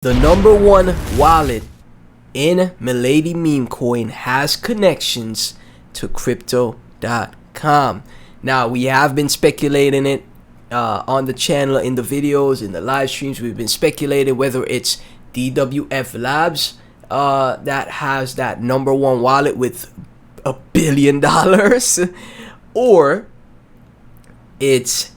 The number one wallet in Milady Memecoin has connections to crypto.com. Now, we have been speculating it on the channel, in the videos, in the live streams. We've been speculating whether it's DWF Labs that has that number one wallet with $1 billion or it's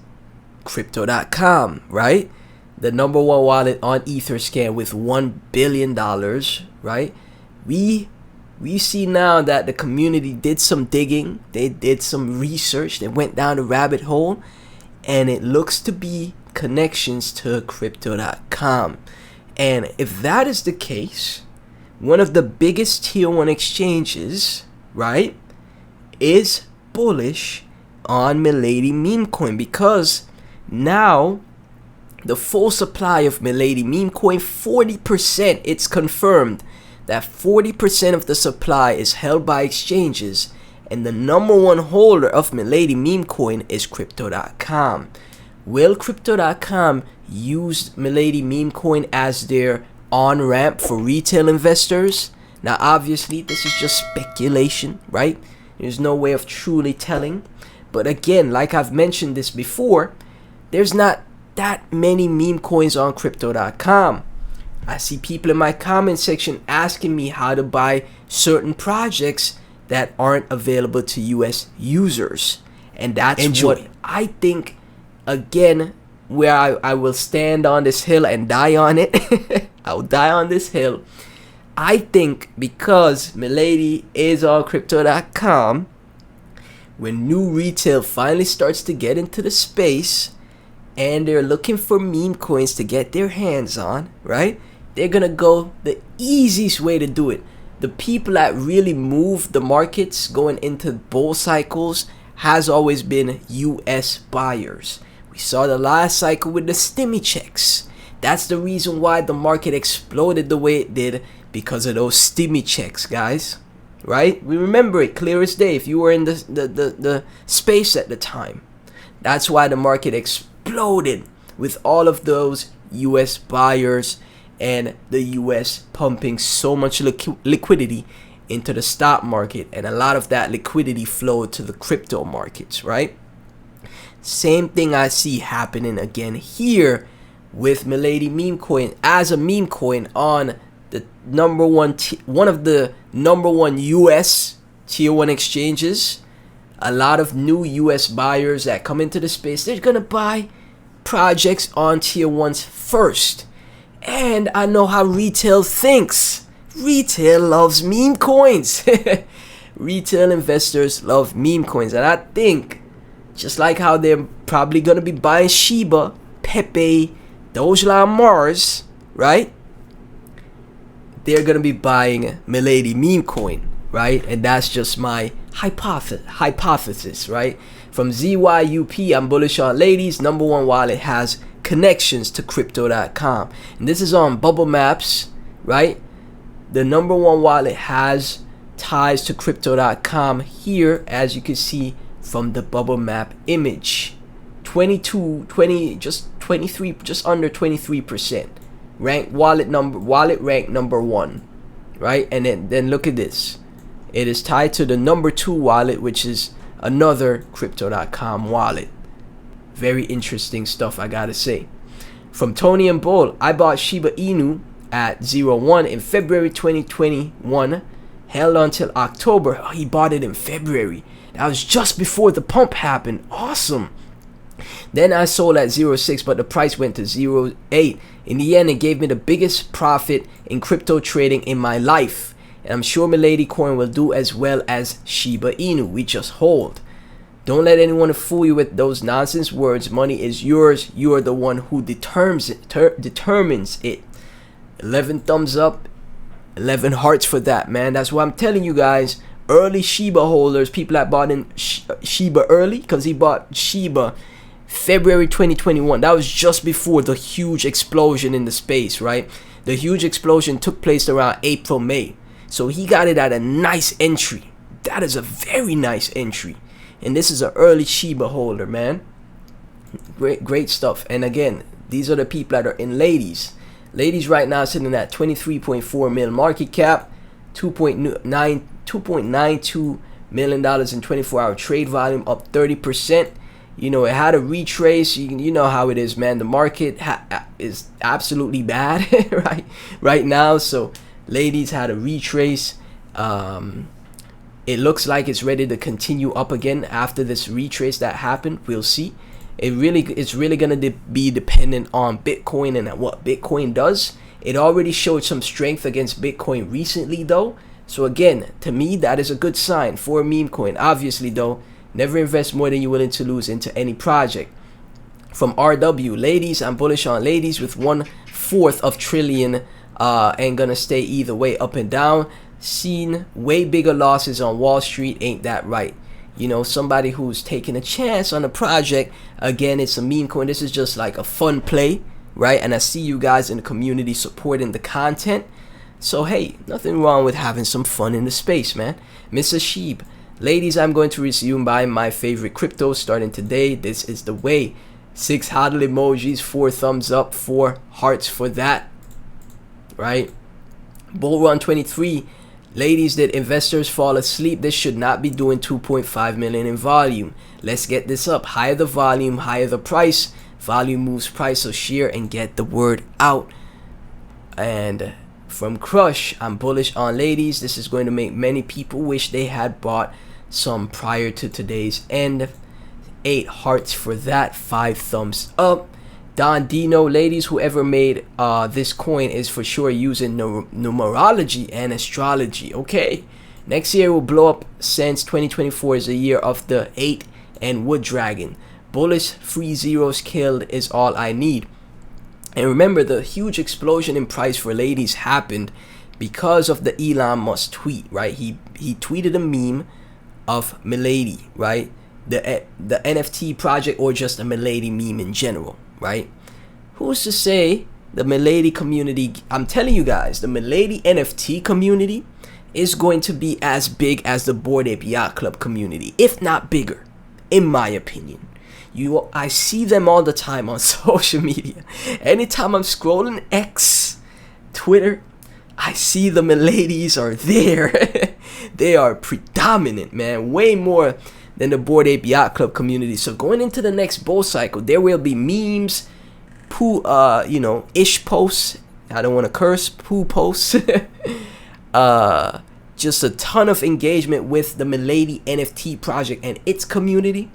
crypto.com, right? The number one wallet on Etherscan with $1 billion, right? We see now that the community did some digging, they did some research, they went down the rabbit hole, and it looks to be connections to crypto.com. And if that is the case, one of the biggest tier 1 exchanges, right, is bullish on Milady Memecoin, because now the full supply of Milady Memecoin, 40%, it's confirmed that 40% of the supply is held by exchanges, and the number one holder of Milady Memecoin is crypto.com. Will crypto.com use Milady Memecoin as their on-ramp for retail investors? Now, obviously, this is just speculation, right? There's no way of truly telling. But again, like I've mentioned this before, there's not that many meme coins on crypto.com. I see people in my comment section asking me how to buy certain projects that aren't available to US users. And that's what I think, again, where I will stand on this hill and die on it. I'll die on this hill. I think because Milady is on crypto.com, when new retail finally starts to get into the space and they're looking for meme coins to get their hands on, right? They're gonna go the easiest way to do it. The people that really move the markets going into bull cycles has always been US buyers. We saw the last cycle with the stimmy checks. That's the reason why the market exploded the way it did, because of those stimmy checks, guys. Right? We remember it clear as day if you were in the space at the time. That's why the market exploded with all of those US buyers and the US pumping so much liquidity into the stock market, and a lot of that liquidity flowed to the crypto markets, right? Same thing I see happening again here with Milady Memecoin as a meme coin on the number one, one of the number one US tier 1 exchanges. A lot of new US buyers that come into the space, they're gonna buy projects on tier 1s first. And I know how retail thinks. Retail loves meme coins. Retail investors love meme coins, and I think just like how they're probably gonna be buying Shiba, Pepe, Dogecoin, Mars, right? They're gonna be buying Milady Memecoin, right? And that's just my hypothesis, right? From ZYUP, I'm bullish on ladies. Number one wallet has connections to crypto.com, and this is on Bubble Maps, right? The number one wallet has ties to crypto.com here, as you can see from the bubble map image. 23, just under 23%. Wallet rank number 1, right? And then look at this. It is tied to the number 2 wallet, which is another crypto.com wallet. Very interesting stuff, I gotta say. From Tony and Bull, I bought Shiba Inu at 0.1 in February 2021, held until October. Oh, he bought it in February. That was just before the pump happened. Awesome. Then I sold at 0.6, but the price went to 0.8. In the end, it gave me the biggest profit in crypto trading in my life. And I'm sure Milady Coin will do as well as Shiba Inu. We just hold. Don't let anyone fool you with those nonsense words. Money is yours. You are the one who determines it. 11 thumbs up, 11 hearts for that, man. That's why I'm telling you guys. Early Shiba holders, people that bought in Shiba early, because he bought Shiba February 2021. That was just before the huge explosion in the space, right? The huge explosion took place around April, May. So he got it at a nice entry. That is a very nice entry. And this is an early Shiba holder, man. Great stuff. And again, these are the people that are in ladies. Ladies right now sitting at 23.4 mil market cap, 2.92 million dollars in 24-hour trade volume, up 30%. You know, it had a retrace. You know how it is, man. The market is absolutely bad right now. So ladies had a retrace. It looks like it's ready to continue up again after this retrace that happened. We'll see. It's really gonna be dependent on Bitcoin and what Bitcoin does. It already showed some strength against Bitcoin recently, though. So again, to me, that is a good sign for a meme coin. Obviously, though, never invest more than you're willing to lose into any project. From RW, ladies, I'm bullish on ladies with 1/4 of trillion, and gonna stay either way, up and down. Seen way bigger losses on Wall Street. Ain't that right? You know, somebody who's taking a chance on a project. Again, it's a meme coin. This is just like a fun play, right? And I see you guys in the community supporting the content. So hey, nothing wrong with having some fun in the space, man. Mr. Sheeb, ladies, I'm going to resume buying my favorite crypto starting today. This is the way. 6 hodl emojis, 4 thumbs up, 4 hearts for that, right? Bull Run 23. Ladies, did investors fall asleep? This should not be doing 2.5 million in volume. Let's get this up. Higher the volume, higher the price. Volume moves price, so share and get the word out. And from Crush, I'm bullish on ladies. This is going to make many people wish they had bought some prior to today's end. 8 hearts for that, 5 thumbs up. Don Dino, ladies, whoever made this coin is for sure using numerology and astrology. Okay, next year will blow up since 2024 is a year of the 8 and Wood Dragon. Bullish, free zeros killed is all I need. And remember, the huge explosion in price for ladies happened because of the Elon Musk tweet, right? He tweeted a meme of Milady, right? The NFT project, or just a Milady meme in general, right? Who's to say the Milady community? I'm telling you guys, the Milady NFT community is going to be as big as the Bored Ape Yacht Club community, if not bigger, in my opinion. I see them all the time on social media. Anytime I'm scrolling X, Twitter, I see the Miladies are there. They are predominant, man, way more than the Bored Ape Yacht Club community. So going into the next bull cycle, there will be memes, ish posts. I don't want to curse, poo posts. Just a ton of engagement with the Milady NFT project and its community.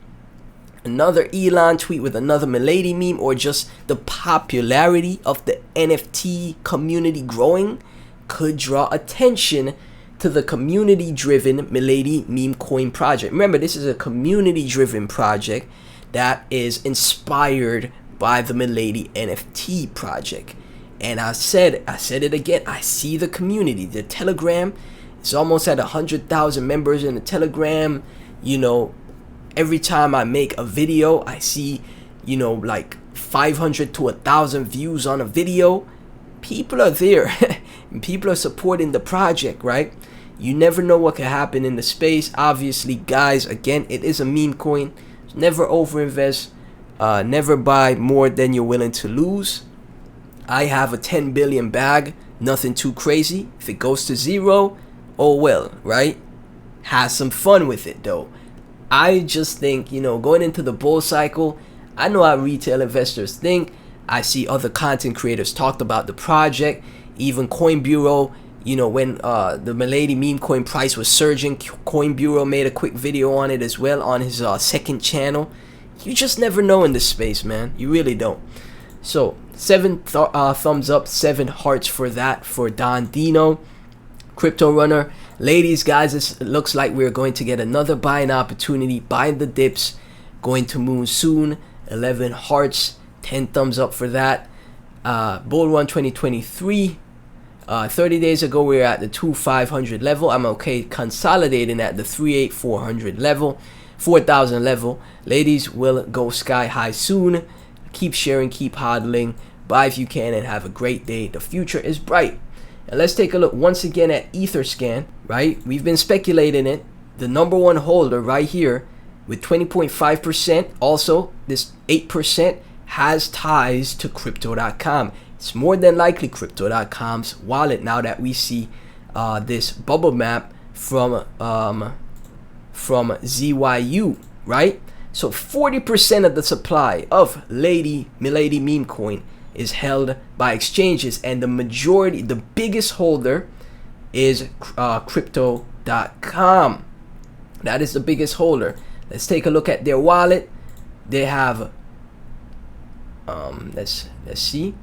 Another Elon tweet with another Milady meme, or just the popularity of the NFT community growing, could draw attention to the community-driven Milady Memecoin project. Remember, this is a community-driven project that is inspired by the Milady NFT project. And I said it again, I see the community. The Telegram is almost at 100,000 members in the Telegram. You know, every time I make a video, I see, like 500 to 1,000 views on a video. People are there. And people are supporting the project, right? You never know what can happen in the space. Obviously, guys, again, it is a meme coin. Never overinvest. Never buy more than you're willing to lose. I have a 10 billion bag. Nothing too crazy. If it goes to 0, oh well, right? Have some fun with it, though. I just think, going into the bull cycle, I know how retail investors think. I see other content creators talked about the project. Even Coin Bureau, when the Milady meme coin price was surging, Coin Bureau made a quick video on it as well on his second channel. You just never know in this space, man. You really don't. So 7 thumbs up, 7 hearts for that for Don Dino. Crypto Runner, ladies, guys, it looks like we're going to get another buying opportunity. Buying the dips, going to moon soon. 11 hearts, 10 thumbs up for that. Bull Run 2023. 30 days ago, we were at the 2,500 level. I'm okay consolidating at the 3,800 level, 4,000 level. Ladies will go sky high soon. Keep sharing, keep hodling. Buy if you can, and have a great day. The future is bright. And let's take a look once again at Etherscan, right? We've been speculating it. The #1 holder right here with 20.5%. Also, this 8% has ties to crypto.com. it's more than likely crypto.com's wallet, now that we see this bubble map from ZYU, right? So 40% of the supply of Milady Memecoin is held by exchanges, and the majority, the biggest holder is crypto.com. That is the biggest holder. Let's take a look at their wallet. They have let's see,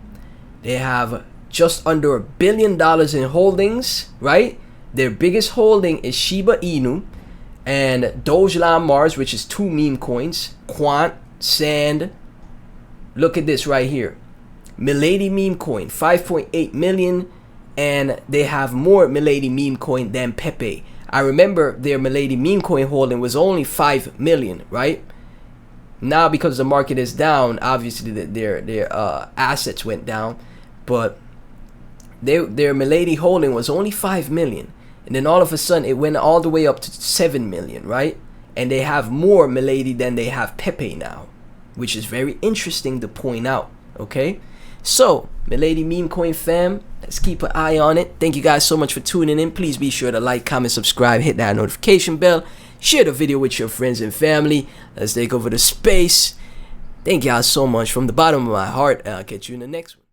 they have just under $1 billion in holdings, right? Their biggest holding is Shiba Inu and Mars, which is 2 meme coins, Quant, Sand. Look at this right here, Milady Memecoin, 5.8 million, and they have more Milady Memecoin than Pepe. I remember their Milady Memecoin holding was only 5 million, right? Now, because the market is down, obviously their assets went down, but their Milady holding was only 5 million, and then all of a sudden it went all the way up to 7 million, right? And they have more Milady than they have Pepe now, which is very interesting to point out. Okay, so Milady Memecoin fam, let's keep an eye on it. Thank you guys so much for tuning in. Please be sure to like, comment, subscribe, hit that notification bell, share the video with your friends and family. Let's take over the space. Thank y'all so much from the bottom of my heart. I'll catch you in the next one.